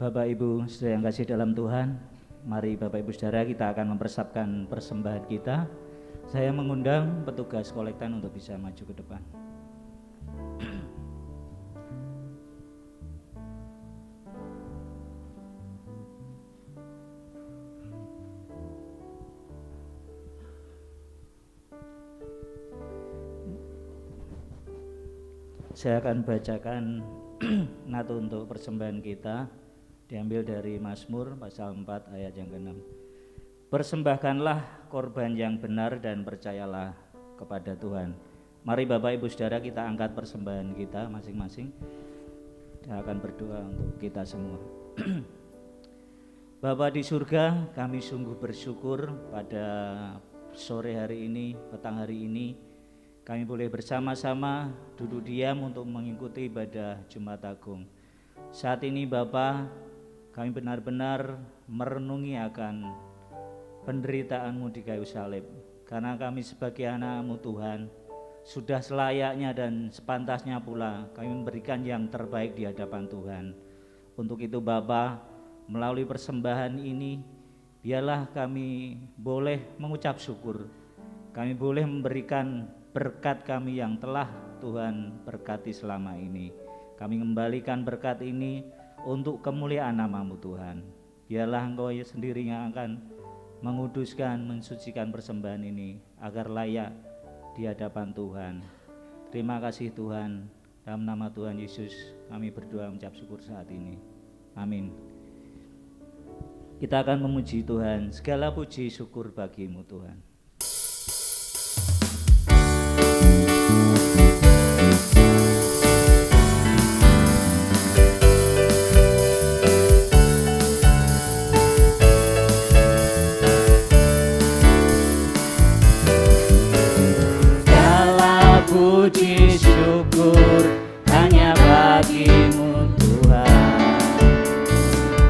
A: Bapak Ibu saudara yang kasih dalam Tuhan, mari Bapak Ibu saudara kita akan mempersembahkan persembahan kita. Saya mengundang petugas kolektan untuk bisa maju ke depan. Saya akan bacakan natu untuk persembahan kita, diambil dari Mazmur pasal 4 ayat yang ke-6. Persembahkanlah korban yang benar dan percayalah kepada Tuhan. Mari Bapak Ibu Saudara kita angkat persembahan kita masing-masing. Kita akan berdoa untuk kita semua. Bapa di surga, kami sungguh bersyukur pada sore hari ini, petang hari ini, kami boleh bersama-sama duduk diam untuk mengikuti ibadah Jumat Agung. Saat ini Bapa, kami benar-benar merenungi akan penderitaan-Mu di kayu salib. karena kami sebagai anak-Mu Tuhan sudah selayaknya dan sepantasnya pula kami memberikan yang terbaik di hadapan Tuhan. Untuk itu Bapa, melalui persembahan ini biarlah kami boleh mengucap syukur, kami boleh memberikan berkat kami yang telah Tuhan berkati selama ini. Kami mengembalikan berkat ini untuk kemuliaan nama-Mu Tuhan. Biarlah Engkau sendiri yang akan menguduskan, mensucikan persembahan ini agar layak di hadapan Tuhan. Terima kasih Tuhan, dalam nama Tuhan Yesus kami berdoa mengucap syukur saat ini. Amin. Kita akan memuji Tuhan, segala puji syukur bagi-Mu Tuhan.
B: Puji syukur hanya bagi-Mu Tuhan,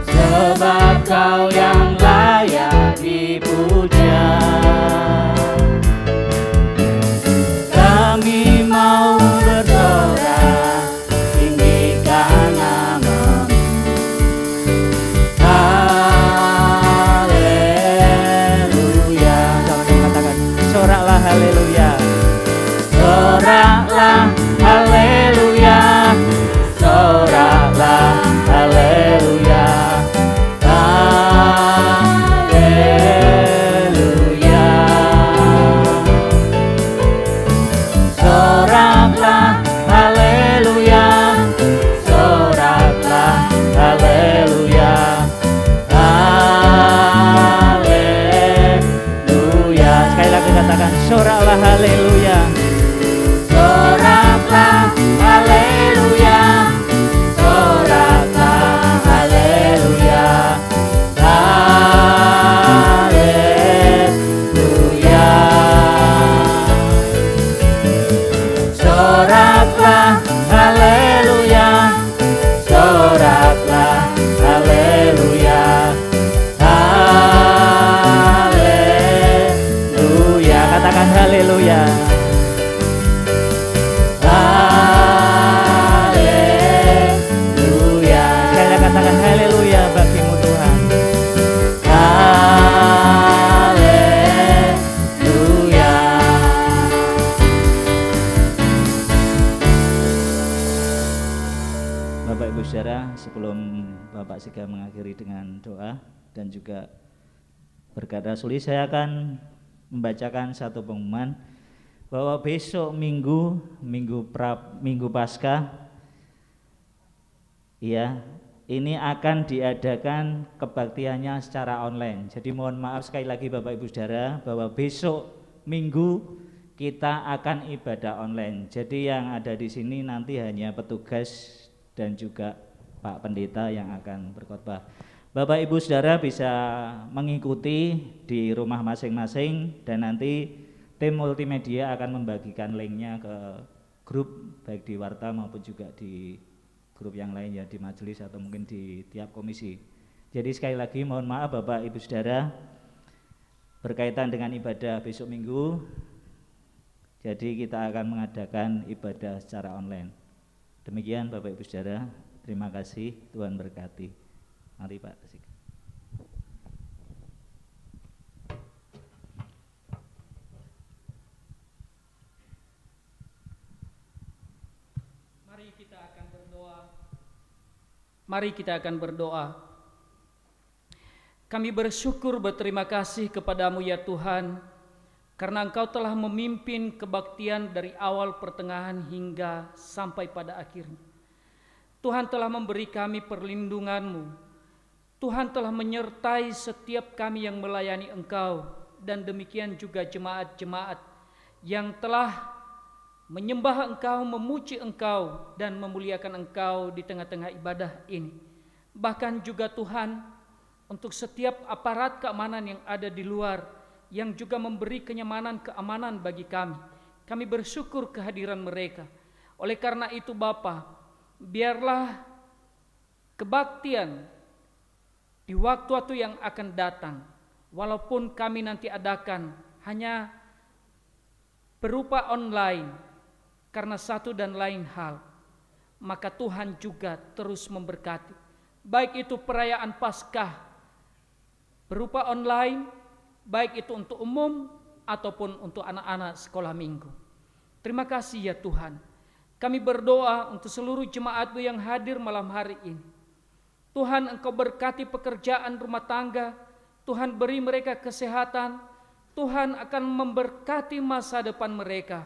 B: sebab Kau yang layak dipuja. Kami mau bersorak tinggikan nama-Mu. Haleluya.
A: Sama-sama katakan, soraklah haleluya.
B: Soraklah haleluya, soraklah haleluya, haleluya. Soraklah haleluya, soraklah haleluya, haleluya.
A: Sekali lagi katakan, soraklah haleluya.
B: Soraklah haleluya, soraklah haleluya, haleluya. Soraklah haleluya, soraklah haleluya, haleluya.
A: Katakan haleluya. Katakan haleluya bagi-Mu Tuhan.
B: Haleluya.
A: Bapak Ibu Saudara, sebelum Bapak Siga mengakhiri dengan doa dan juga berkat rasuli, saya akan membacakan satu pengumuman bahwa besok Minggu Paskah, ya, ini akan diadakan kebaktiannya secara online. Jadi mohon maaf sekali lagi Bapak Ibu Saudara bahwa besok Minggu kita akan ibadah online. Jadi yang ada di sini nanti hanya petugas dan juga Pak Pendeta yang akan berkhotbah. Bapak Ibu Saudara bisa mengikuti di rumah masing-masing dan nanti tim multimedia akan membagikan linknya ke grup baik di Warta maupun juga di grup yang lain ya, di majelis atau mungkin di tiap komisi. Jadi sekali lagi mohon maaf Bapak Ibu Saudara berkaitan dengan ibadah besok Minggu. Jadi kita akan mengadakan ibadah secara online. Demikian Bapak Ibu Saudara, terima kasih, Tuhan berkati. Mari Pak Sik.
C: Mari kita akan berdoa. Kami bersyukur berterima kasih kepadamu ya Tuhan, karena Engkau telah memimpin kebaktian dari awal pertengahan hingga sampai pada akhirnya. Tuhan telah memberi kami perlindungan-Mu. Tuhan telah menyertai setiap kami yang melayani Engkau, dan demikian juga jemaat-jemaat yang telah menyembah Engkau, memuji Engkau, dan memuliakan Engkau di tengah-tengah ibadah ini. Bahkan juga Tuhan, untuk setiap aparat keamanan yang ada di luar, yang juga memberi keamanan bagi kami. Kami bersyukur kehadiran mereka. Oleh karena itu Bapa, biarlah kebaktian di waktu-waktu yang akan datang, walaupun kami nanti adakan hanya berupa online karena satu dan lain hal, maka Tuhan juga terus memberkati. Baik itu perayaan Paskah berupa online, baik itu untuk umum ataupun untuk anak-anak sekolah minggu. Terima kasih ya Tuhan. Kami berdoa untuk seluruh jemaat-Mu yang hadir malam hari ini. Tuhan, Engkau berkati pekerjaan rumah tangga, Tuhan beri mereka kesehatan, Tuhan akan memberkati masa depan mereka.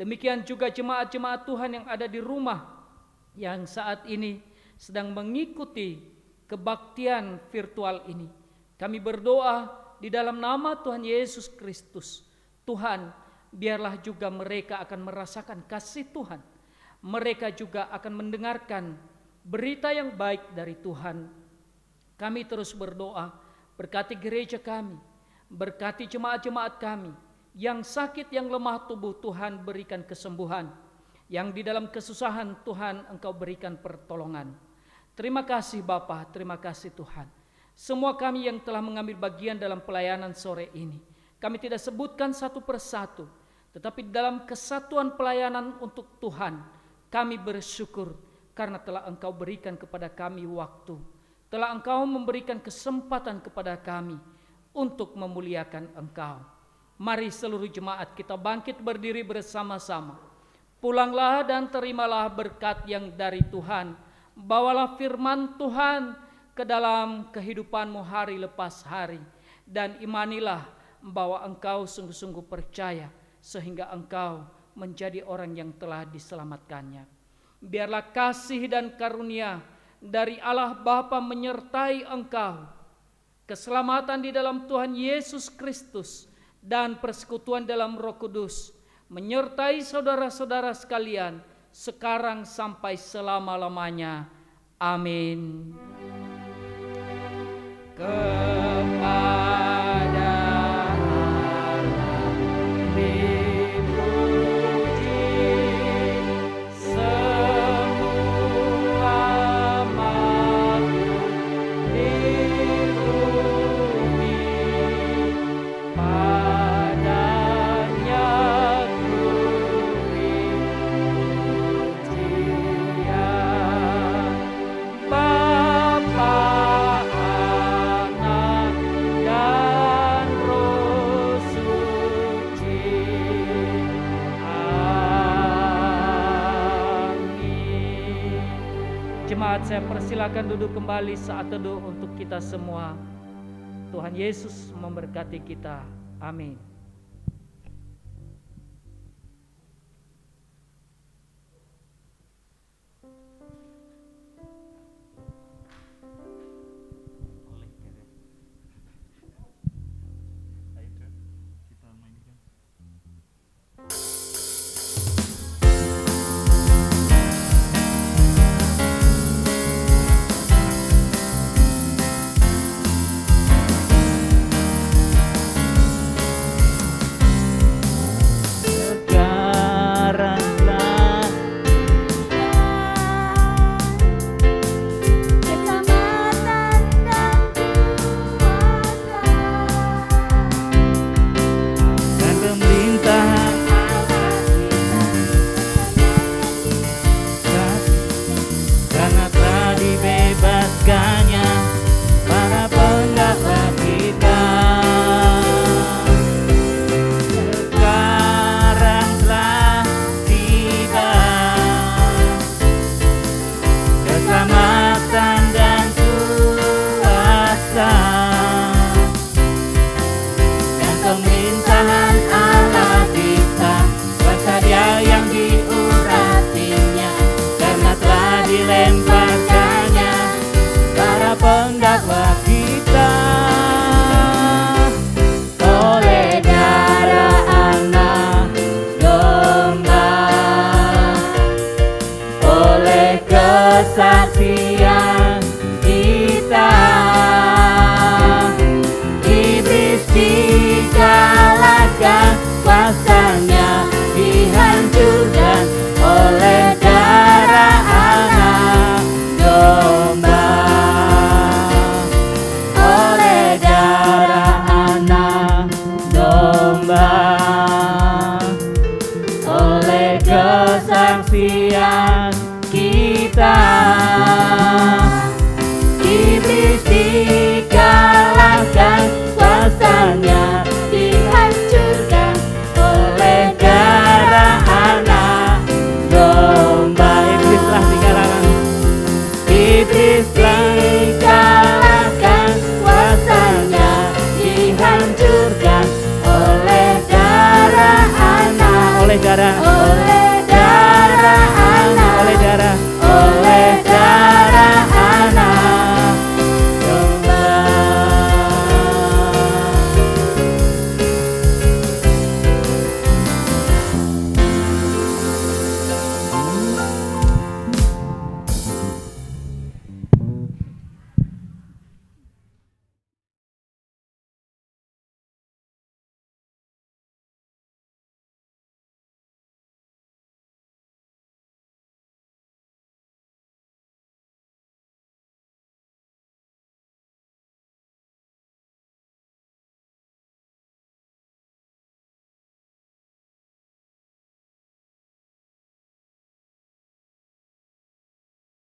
C: Demikian juga jemaat-jemaat Tuhan yang ada di rumah, yang saat ini sedang mengikuti kebaktian virtual ini. Kami berdoa di dalam nama Tuhan Yesus Kristus. Tuhan, biarlah juga mereka akan merasakan kasih Tuhan. Mereka juga akan mendengarkan berita yang baik dari Tuhan. Kami terus berdoa, berkati gereja kami, berkati jemaat-jemaat kami, yang sakit, yang lemah tubuh, Tuhan berikan kesembuhan. Yang di dalam kesusahan, Tuhan Engkau berikan pertolongan. Terima kasih Bapa, terima kasih Tuhan. Semua kami yang telah mengambil bagian dalam pelayanan sore ini, kami tidak sebutkan satu persatu, tetapi dalam kesatuan pelayanan untuk Tuhan, kami bersyukur karena telah Engkau berikan kepada kami waktu, telah Engkau memberikan kesempatan kepada kami untuk memuliakan Engkau. Mari seluruh jemaat kita bangkit berdiri bersama-sama. Pulanglah dan terimalah berkat yang dari Tuhan. Bawalah firman Tuhan ke dalam kehidupanmu hari lepas hari. Dan imanilah bahwa engkau sungguh-sungguh percaya sehingga engkau menjadi orang yang telah diselamatkannya. Biarlah kasih dan karunia dari Allah Bapa menyertai engkau. Keselamatan di dalam Tuhan Yesus Kristus dan persekutuan dalam Roh Kudus menyertai saudara-saudara sekalian sekarang sampai selama-lamanya. Amin. Kepada Allah dipuji semua makhluk di bumi, padanya beri pujian. Bapa, Anak, dan Roh Suci. Amin. Jemaat, saya persilakan duduk kembali saat teduh untuk kita semua. Tuhan Yesus memberkati kita. Amin.
A: Sekaranglah
B: Keselamatan dan kuasa
A: dan pemerintahan karena telah dibebaskannya para pendakwa kita. Sekarang telah tiba keselamatan dan kuasa dan pemerintahan